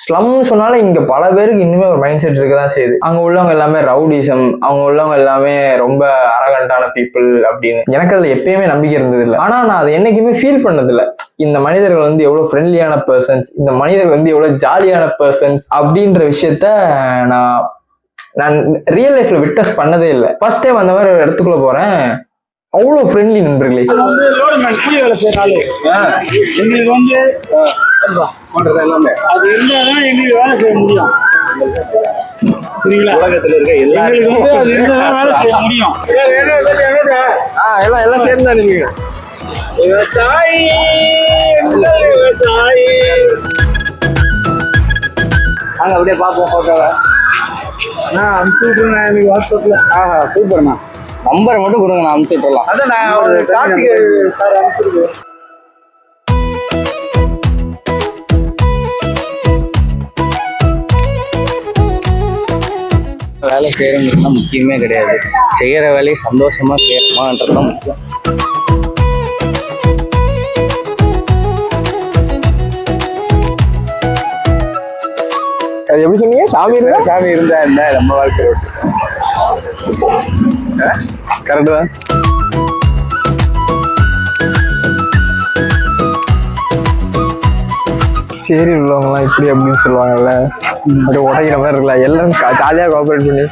ஸ்லம்னு சொன்னாலும் இங்க பல பேருக்கு இன்னுமே ஒரு மைண்ட் செட் இருக்கதான் செய்யுது. அங்க உள்ளவங்க எல்லாமே ரவுடிசம், அவங்க உள்ளவங்க எல்லாமே ரொம்ப அரகண்டான பீப்புள் அப்படின்னு. எனக்கு அதுல எப்பயுமே நம்பிக்கை இருந்தது இல்லை. ஆனா நான் அதை என்னைக்குமே ஃபீல் பண்ணது இல்லை. இந்த மனிதர்கள் வந்து எவ்வளவு ஃப்ரெண்ட்லியான பர்சன்ஸ், இந்த மனிதர்கள் வந்து எவ்வளவு ஜாலியான பர்சன்ஸ் அப்படின்ற விஷயத்த நான் ரியல் லைஃப்ல விட்னஸ் பண்ணதே இல்லை. ஃபர்ஸ்ட் டைம் அந்த மாதிரி ஒரு இடத்துக்குள்ள போறேன், அவ்வளோ ஃப்ரெண்ட்லி நண்பர்களே. எங்களுக்கு வந்து பண்றது எல்லாமே அது இருந்தாதான் எங்களுக்கு வேலை செய்ய முடியும். உலகத்துல இருக்க எல்லாருக்கும் அது இருந்தாதான் வேலை செய்ய முடியும். எல்லாம் சேர்ந்தா நீங்க விவசாயி விவசாயி. நாங்க அப்படியே பார்ப்போம் போட்டோவை. நான் அனுப்பிச்சு விட்டுருங்க எனக்கு வாட்ஸ்அப்ல. சூப்பர்ண்ணா, நம்பரை மட்டும் கொடுங்க, நான் அனுப்பிச்சு விட்டுறலாம். அதான் நான் ஒரு கார்த்திகை சார் அனுப்பிச்சிருக்கேன். வேலை செய்யறதுதான் முக்கியமே கிடையாது, செய்யற வேலையை சந்தோஷமா செய்யணுமான்றதுதான் முக்கியம். அது எப்படி சொன்னீங்க? சாமி இருந்தா என்ன நம்ம வாழ்க்கை ஓட்டு கரெக்டு தான். சரி உள்ளவங்கலாம் இப்படி அப்படின்னு சொல்லுவாங்கல்ல, அப்படியே உடைக்கிற மாதிரி இருக்குல்ல, எல்லாம் ஜாலியாக கோஆபரேட் பண்ணி